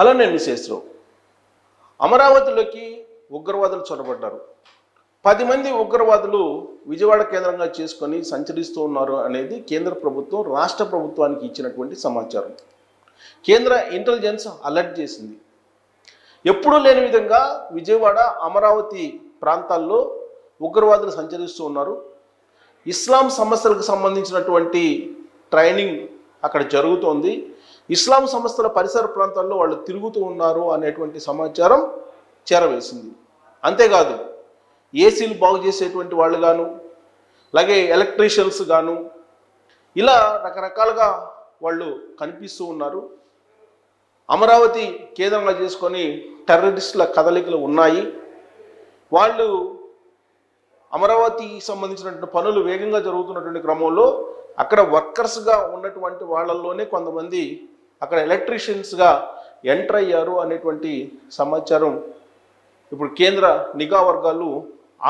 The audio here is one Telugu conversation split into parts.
హలో, నేను విశేషరావు. అమరావతిలోకి ఉగ్రవాదులు చొరబడ్డారు. 10 మంది ఉగ్రవాదులు విజయవాడ కేంద్రంగా చేసుకొని సంచరిస్తూ ఉన్నారు అనేది కేంద్ర ప్రభుత్వం రాష్ట్ర ప్రభుత్వానికి ఇచ్చినటువంటి సమాచారం. కేంద్ర ఇంటెలిజెన్స్ అలర్ట్ చేసింది. ఎప్పుడూ లేని విధంగా విజయవాడ, అమరావతి ప్రాంతాల్లో ఉగ్రవాదులు సంచరిస్తూ ఉన్నారు. ఇస్లాం సమస్యలకు సంబంధించినటువంటి ట్రైనింగ్ అక్కడ జరుగుతోంది. ఇస్లాం సంస్థల పరిసర ప్రాంతాల్లో వాళ్ళు తిరుగుతూ ఉన్నారు అనేటువంటి సమాచారం చేరవేసింది. అంతేకాదు, ఏసీలు బాగు చేసేటువంటి వాళ్ళు గాను, అలాగే ఎలక్ట్రీషియన్స్ గాను, ఇలా రకరకాలుగా వాళ్ళు కనిపిస్తూ ఉన్నారు. అమరావతి కేంద్రంగా చేసుకొని టెర్రరిస్టుల కదలికలు ఉన్నాయి. వాళ్ళు అమరావతికి సంబంధించినటువంటి పనులు వేగంగా జరుగుతున్నటువంటి క్రమంలో అక్కడ వర్కర్స్గా ఉన్నటువంటి వాళ్ళల్లోనే కొంతమంది అక్కడ ఎలక్ట్రీషియన్స్గా ఎంటర్ అయ్యారు అనేటువంటి సమాచారం ఇప్పుడు కేంద్ర నిఘా వర్గాలు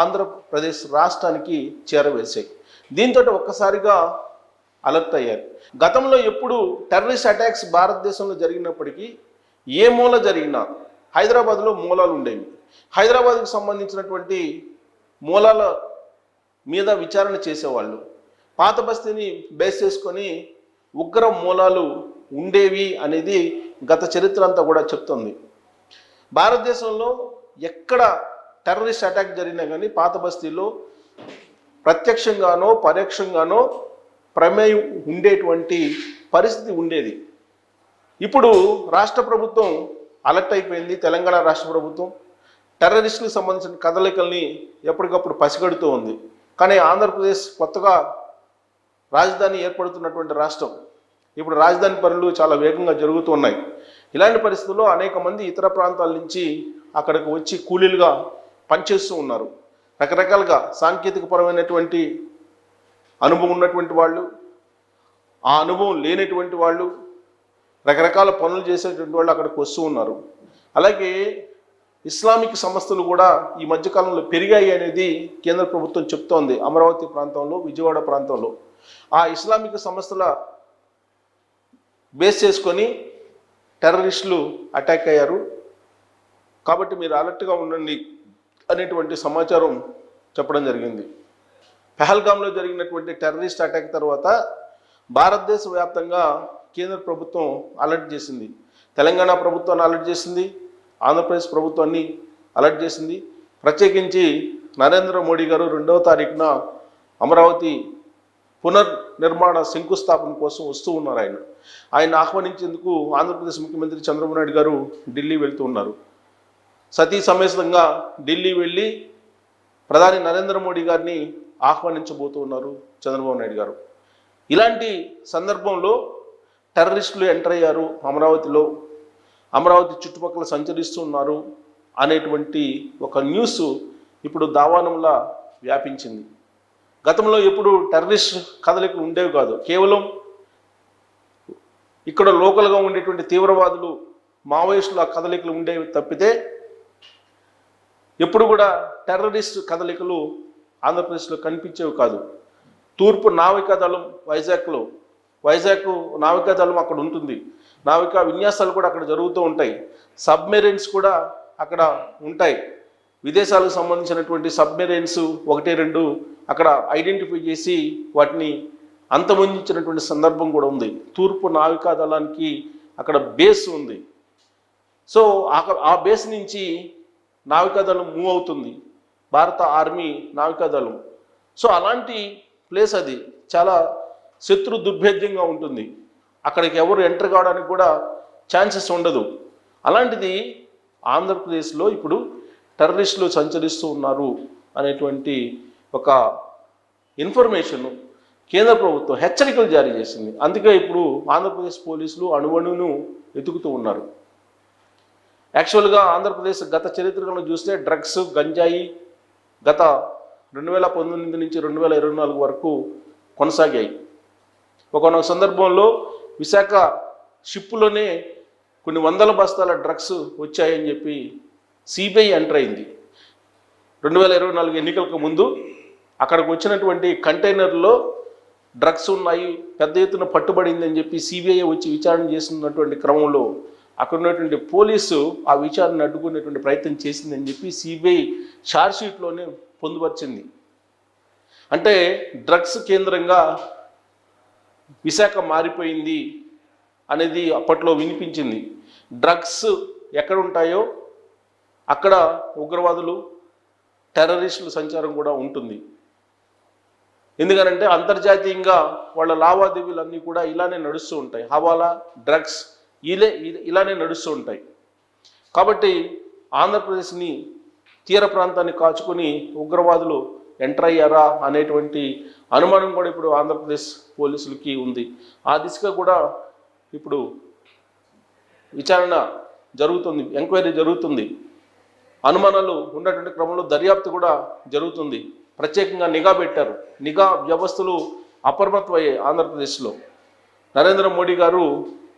ఆంధ్రప్రదేశ్ రాష్ట్రానికి చేరవేశాయి. దీంతో ఒక్కసారిగా అలర్ట్ అయ్యారు. గతంలో ఎప్పుడు టెర్రరిస్ట్ అటాక్స్ భారతదేశంలో జరిగినప్పటికీ ఏ మూల జరిగినా హైదరాబాద్లో మూలాలు ఉండేవి. హైదరాబాద్కు సంబంధించినటువంటి మూలాల మీద విచారణ చేసేవాళ్ళు. పాత బస్తీని బేస్ చేసుకొని ఉగ్ర మూలాలు ఉండేవి అనేది గత చరిత్ర అంతా కూడా చెప్తుంది. భారతదేశంలో ఎక్కడ టెర్రరిస్ట్ అటాక్ జరిగినా కానీ పాత బస్తీలో ప్రత్యక్షంగానో పరోక్షంగానో ప్రమేయం ఉండేటువంటి పరిస్థితి ఉండేది. ఇప్పుడు రాష్ట్ర ప్రభుత్వం అలర్ట్ అయిపోయింది. తెలంగాణ రాష్ట్ర ప్రభుత్వం టెర్రరిస్టులకు సంబంధించిన కదలికల్ని ఎప్పటికప్పుడు పసిగడుతూ ఉంది. కానీ ఆంధ్రప్రదేశ్ కొత్తగా రాజధాని ఏర్పడుతున్నటువంటి రాష్ట్రం. ఇప్పుడు రాజధాని పనులు చాలా వేగంగా జరుగుతూ ఉన్నాయి. ఇలాంటి పరిస్థితుల్లో అనేక మంది ఇతర ప్రాంతాల నుంచి అక్కడికి వచ్చి కూలీలుగా పనిచేస్తూ ఉన్నారు. రకరకాలుగా సాంకేతికపరమైనటువంటి అనుభవం ఉన్నటువంటి వాళ్ళు, ఆ అనుభవం లేనటువంటి వాళ్ళు, రకరకాల పనులు చేసేటువంటి వాళ్ళు అక్కడికి వస్తూ ఉన్నారు. అలాగే ఇస్లామిక్ సంస్థలు కూడా ఈ మధ్యకాలంలో పెరిగాయి అనేది కేంద్ర ప్రభుత్వం చెప్తోంది. అమరావతి ప్రాంతంలో, విజయవాడ ప్రాంతంలో ఆ ఇస్లామిక్ సంస్థల బేస్ చేసుకొని టెర్రరిస్టులు అటాక్ అయ్యారు. కాబట్టి మీరు అలర్ట్గా ఉండండి అనేటువంటి సమాచారం చెప్పడం జరిగింది. పెహల్గాంలో జరిగినటువంటి టెర్రరిస్ట్ అటాక్ తర్వాత భారతదేశ వ్యాప్తంగా కేంద్ర ప్రభుత్వం అలర్ట్ చేసింది. తెలంగాణ ప్రభుత్వాన్ని అలర్ట్ చేసింది, ఆంధ్రప్రదేశ్ ప్రభుత్వాన్ని అలర్ట్ చేసింది. ప్రత్యేకించి నరేంద్ర మోడీ గారు 2వ తారీఖున అమరావతి పునర్నిర్మాణ శంకుస్థాపన కోసం వస్తూ ఉన్నారు. ఆయన ఆహ్వానించేందుకు ఆంధ్రప్రదేశ్ ముఖ్యమంత్రి చంద్రబాబు నాయుడు గారు ఢిల్లీ వెళ్తూ ఉన్నారు. సతీ సమేతంగా ఢిల్లీ వెళ్ళి ప్రధాని నరేంద్ర మోడీ గారిని ఆహ్వానించబోతూ ఉన్నారు చంద్రబాబు నాయుడు గారు. ఇలాంటి సందర్భంలో టెర్రరిస్టులు ఎంటర్ అయ్యారు అమరావతిలో, అమరావతి చుట్టుపక్కల సంచరిస్తూ ఉన్నారు అనేటువంటి ఒక న్యూస్ ఇప్పుడు దావానంలా వ్యాపించింది. గతంలో ఎప్పుడు టెర్రరిస్ట్ కదలికలు ఉండేవి కాదు. కేవలం ఇక్కడ లోకల్గా ఉండేటువంటి తీవ్రవాదులు, మావోయిస్టుల కదలికలు ఉండేవి తప్పితే ఎప్పుడు కూడా టెర్రరిస్ట్ కదలికలు ఆంధ్రప్రదేశ్లో కనిపించేవి కాదు. తూర్పు నావికాదళం వైజాగ్ నావికాదళం అక్కడ ఉంటుంది. నావికా విన్యాసాలు కూడా అక్కడ జరుగుతూ ఉంటాయి. సబ్మెరైన్స్ కూడా అక్కడ ఉంటాయి. విదేశాలకు సంబంధించినటువంటి సబ్మెరైన్స్ 1-2 అక్కడ ఐడెంటిఫై చేసి వాటిని అంతమొందించినటువంటి సందర్భం కూడా ఉంది. తూర్పు నావికాదళానికి అక్కడ బేస్ ఉంది. సో ఆ బేస్ నుంచి నావికాదళం మూవ్ అవుతుంది, భారత ఆర్మీ నావికాదళం. సో అలాంటి ప్లేస్ అది చాలా శత్రు దుర్భేద్యంగా ఉంటుంది. అక్కడికి ఎవరు ఎంటర్ కావడానికి కూడా ఛాన్సెస్ ఉండదు. అలాంటిది ఆంధ్రప్రదేశ్లో ఇప్పుడు టెర్రరిస్టులు సంచరిస్తూ ఉన్నారు అనేటువంటి ఒక ఇన్ఫర్మేషన్ కేంద్ర ప్రభుత్వం హెచ్చరికలు జారీ చేసింది. అందుకే ఇప్పుడు ఆంధ్రప్రదేశ్ పోలీసులు అణువణువును వెతుకుతూ ఉన్నారు. యాక్చువల్గా ఆంధ్రప్రదేశ్ గత చరిత్రను చూస్తే డ్రగ్స్, గంజాయి గత 2019 నుంచి 2024 వరకు కొనసాగాయి. ఒకనొక సందర్భంలో విశాఖ షిప్లోనే కొన్ని వందల బస్తాల డ్రగ్స్ వచ్చాయని చెప్పి సిబిఐ ఎంటర్ అయింది. 2024 ఎన్నికలకు ముందు అక్కడికి వచ్చినటువంటి కంటైనర్లో డ్రగ్స్ ఉన్నాయి, పెద్ద ఎత్తున పట్టుబడిందని చెప్పి సిబిఐ వచ్చి విచారణ చేస్తున్నటువంటి క్రమంలో అక్కడ ఉన్నటువంటి పోలీసు ఆ విచారణ అడ్డుకునేటువంటి ప్రయత్నం చేసిందని చెప్పి సిబిఐ ఛార్జ్షీట్లోనే పొందుపరిచింది. అంటే డ్రగ్స్ కేంద్రంగా విశాఖ మారిపోయింది అనేది అప్పట్లో వినిపించింది. డ్రగ్స్ ఎక్కడ ఉంటాయో అక్కడ ఉగ్రవాదులు, టెర్రరిస్టుల సంచారం కూడా ఉంటుంది. ఎందుకనంటే అంతర్జాతీయంగా వాళ్ళ లావాదేవీలన్నీ కూడా ఇలానే నడుస్తూ ఉంటాయి. హవాలా, డ్రగ్స్ ఇలానే నడుస్తూ ఉంటాయి. కాబట్టి ఆంధ్రప్రదేశ్ని తీర ప్రాంతాన్ని కాచుకొని ఉగ్రవాదులు ఎంటర్ అయ్యారా అనేటువంటి అనుమానం కూడా ఇప్పుడు ఆంధ్రప్రదేశ్ పోలీసులకి ఉంది. ఆ దిశగా కూడా ఇప్పుడు విచారణ జరుగుతుంది, ఎంక్వైరీ జరుగుతుంది. అనుమానాలు ఉన్నటువంటి క్రమంలో దర్యాప్తు కూడా జరుగుతుంది. ప్రత్యేకంగా నిఘా పెట్టారు. నిఘా వ్యవస్థలు అప్రమత్తమయ్యాయి ఆంధ్రప్రదేశ్లో. నరేంద్ర మోడీ గారు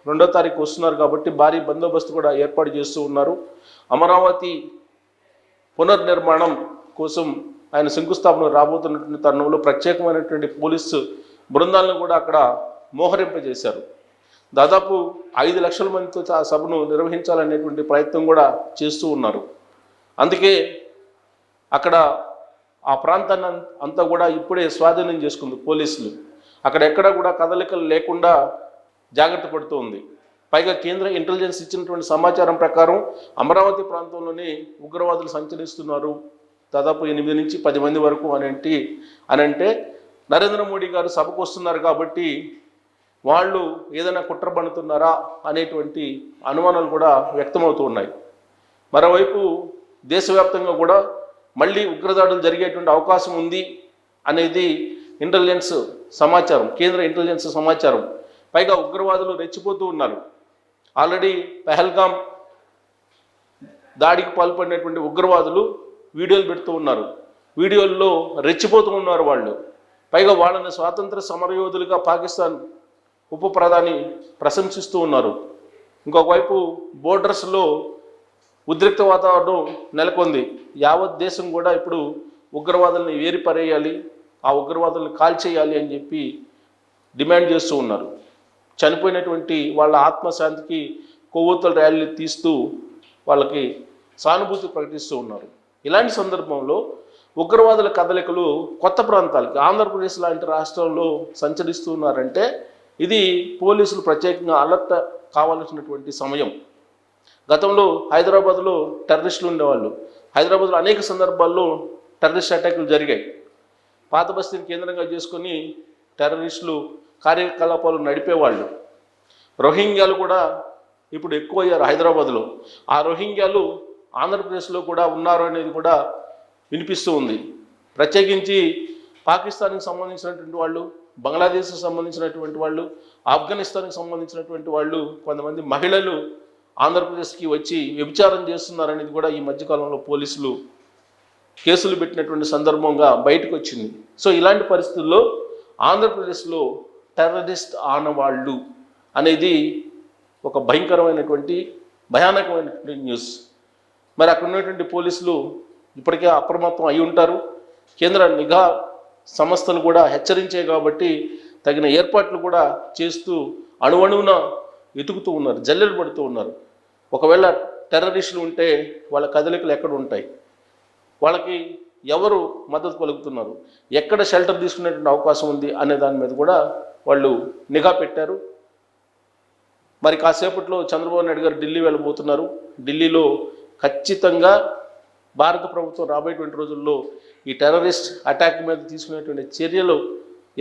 2వ తారీఖు వస్తున్నారు కాబట్టి భారీ బందోబస్తు కూడా ఏర్పాటు చేస్తూ ఉన్నారు. అమరావతి పునర్నిర్మాణం కోసం ఆయన శంకుస్థాపన రాబోతున్నటువంటి తరుణంలో ప్రత్యేకమైనటువంటి పోలీసు బృందాలను కూడా అక్కడ మోహరింపజేశారు. దాదాపు 5 లక్షల మందితో ఆ సభను నిర్వహించాలనేటువంటి ప్రయత్నం కూడా చేస్తూ ఉన్నారు. అందుకే అక్కడ ఆ ప్రాంతాన్ని అంతా కూడా ఇప్పుడే స్వాధీనం చేసుకుంది పోలీసులు. అక్కడ ఎక్కడ కూడా కదలికలు లేకుండా జాగ్రత్త పడుతూ ఉంది. పైగా కేంద్ర ఇంటెలిజెన్స్ ఇచ్చినటువంటి సమాచారం ప్రకారం అమరావతి ప్రాంతంలోనే ఉగ్రవాదులు సంచరిస్తున్నారు, దాదాపు 8 నుంచి 10 మంది వరకు అంటే నరేంద్ర మోడీ గారు సభకు వస్తున్నారు కాబట్టి వాళ్ళు ఏదైనా కుట్ర పన్నుతున్నారా అనేటువంటి అనుమానాలు కూడా వ్యక్తమవుతూ ఉన్నాయి. మరోవైపు దేశవ్యాప్తంగా కూడా మళ్ళీ ఉగ్రదాడులు జరిగేటువంటి అవకాశం ఉంది అనేది ఇంటెలిజెన్స్ సమాచారం, కేంద్ర ఇంటెలిజెన్స్ సమాచారం. పైగా ఉగ్రవాదులు రెచ్చిపోతూ ఉన్నారు. ఆల్రెడీ పెహల్గాం దాడికి పాల్పడినటువంటి ఉగ్రవాదులు వీడియోలు పెడుతూ ఉన్నారు. వీడియోల్లో రెచ్చిపోతూ ఉన్నారు వాళ్ళు. పైగా వాళ్ళని స్వాతంత్ర సమరయోధులుగా పాకిస్తాన్ ఉప ప్రధాని ప్రశంసిస్తూ ఉన్నారు. ఇంకొక వైపు బోర్డర్స్లో ఉద్రిక్త వాతావరణం నెలకొంది. యావత్ దేశం కూడా ఇప్పుడు ఉగ్రవాదుల్ని వేరిపరేయాలి, ఆ ఉగ్రవాదుల్ని కాల్చేయాలి అని చెప్పి డిమాండ్ చేస్తూ ఉన్నారు. చనిపోయినటువంటి వాళ్ళ ఆత్మశాంతికి కొవ్వొత్తుల ర్యాలీలు తీస్తూ వాళ్ళకి సానుభూతి ప్రకటిస్తూ ఉన్నారు. ఇలాంటి సందర్భంలో ఉగ్రవాదుల కదలికలు కొత్త ప్రాంతాలకి ఆంధ్రప్రదేశ్ లాంటి రాష్ట్రంలో సంచరిస్తూ ఉన్నారంటే ఇది పోలీసులు ప్రత్యేకంగా అలర్ట్ కావాల్సినటువంటి సమయం. గతంలో హైదరాబాద్లో టెర్రరిస్టులు ఉండేవాళ్ళు. హైదరాబాద్లో అనేక సందర్భాల్లో టెర్రరిస్ట్ అటాకులు జరిగాయి. పాత బస్తీని కేంద్రంగా చేసుకొని టెర్రరిస్టులు కార్యకలాపాలు నడిపేవాళ్ళు. రోహింగ్యాలు కూడా ఇప్పుడు ఎక్కువ అయ్యారు హైదరాబాద్లో. ఆ రోహింగ్యాలు ఆంధ్రప్రదేశ్లో కూడా ఉన్నారు అనేది కూడా వినిపిస్తూ ఉంది. ప్రత్యేకించి పాకిస్తాన్కి సంబంధించినటువంటి వాళ్ళు, బంగ్లాదేశ్కి సంబంధించినటువంటి వాళ్ళు, ఆఫ్ఘనిస్తాన్కి సంబంధించినటువంటి వాళ్ళు, కొంతమంది మహిళలు ఆంధ్రప్రదేశ్కి వచ్చి వ్యభిచారం చేస్తున్నారనేది కూడా ఈ మధ్యకాలంలో పోలీసులు కేసులు పెట్టినటువంటి సందర్భంగా బయటకు వచ్చింది. సో ఇలాంటి పరిస్థితుల్లో ఆంధ్రప్రదేశ్లో టెర్రరిస్ట్ ఆనవాళ్ళు అనేది ఒక భయానకమైనటువంటి న్యూస్. మరి అక్కడ ఉన్నటువంటి పోలీసులు ఇప్పటికే అప్రమత్తం అయి ఉంటారు. కేంద్ర నిఘా సంస్థలు కూడా హెచ్చరించాయి కాబట్టి తగిన ఏర్పాట్లు కూడా చేస్తూ అణువణువున వెతుకుతూ ఉన్నారు, జల్లెలు పడుతూ ఉన్నారు. ఒకవేళ టెర్రరిస్టులు ఉంటే వాళ్ళ కదలికలు ఎక్కడ ఉంటాయి, వాళ్ళకి ఎవరు మద్దతు పలుకుతున్నారు, ఎక్కడ షెల్టర్ తీసుకునేటువంటి అవకాశం ఉంది అనే దాని మీద కూడా వాళ్ళు నిఘా పెట్టారు. మరి కాసేపట్లో చంద్రబాబు నాయుడు గారు ఢిల్లీ వెళ్ళబోతున్నారు. ఢిల్లీలో ఖచ్చితంగా భారత ప్రభుత్వం రాబోయేటువంటి రోజుల్లో ఈ టెర్రరిస్ట్ అటాక్ మీద తీసుకునేటువంటి చర్యలు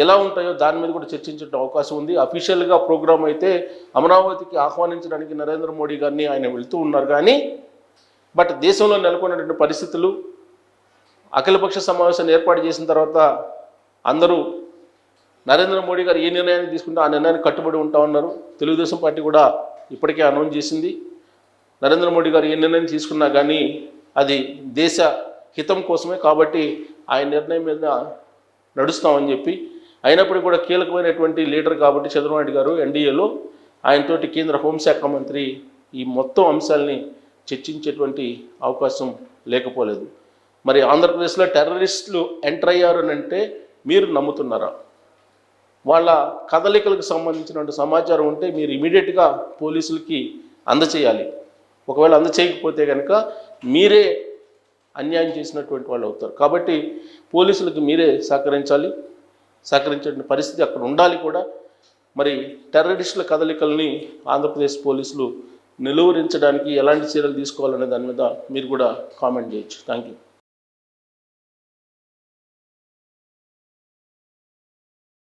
ఎలా ఉంటాయో దాని మీద కూడా చర్చించే అవకాశం ఉంది. అఫీషియల్గా ప్రోగ్రాం అయితే అమరావతికి ఆహ్వానించడానికి నరేంద్ర మోడీ గారిని ఆయన వెళ్తూ ఉన్నారు. కానీ బట్ దేశంలో నెలకొన్నటువంటి పరిస్థితులు, అఖిలపక్ష సమావేశాన్ని ఏర్పాటు చేసిన తర్వాత అందరూ నరేంద్ర మోడీ గారు ఏ నిర్ణయాన్ని తీసుకుంటే ఆ నిర్ణయానికి కట్టుబడి ఉంటా ఉన్నారు. తెలుగుదేశం పార్టీ కూడా ఇప్పటికే అనౌన్స్ చేసింది, నరేంద్ర మోడీ గారు ఏ నిర్ణయం తీసుకున్నా కానీ అది దేశ హితం కోసమే, కాబట్టి ఆయన నిర్ణయం మీద నడుస్తామని చెప్పి. అయినప్పటికీ కూడా కీలకమైనటువంటి లీడర్ కాబట్టి చంద్రబాబు నాయుడు గారు ఎన్డీఏలో ఆయనతోటి కేంద్ర హోంశాఖ మంత్రి ఈ మొత్తం అంశాలని చర్చించేటువంటి అవకాశం లేకపోలేదు. మరి ఆంధ్రప్రదేశ్లో టెర్రరిస్టులు ఎంటర్ అయ్యారు అంటే మీరు నమ్ముతున్నారా? వాళ్ళ కదలికలకు సంబంధించినటువంటి సమాచారం ఉంటే మీరు ఇమీడియట్గా పోలీసులకి అందచేయాలి. ఒకవేళ అందచేయకపోతే కనుక మీరే అన్యాయం చేసినటువంటి వాళ్ళు అవుతారు. కాబట్టి పోలీసులకు మీరే సహకరించే పరిస్థితి అక్కడ ఉండాలి కూడా. మరి టెర్రరిస్టుల కదలికల్ని ఆంధ్రప్రదేశ్ పోలీసులు నిలువరించడానికి ఎలాంటి చర్యలు తీసుకోవాలనే దాని మీద మీరు కూడా కామెంట్ చేయొచ్చు. Thank you.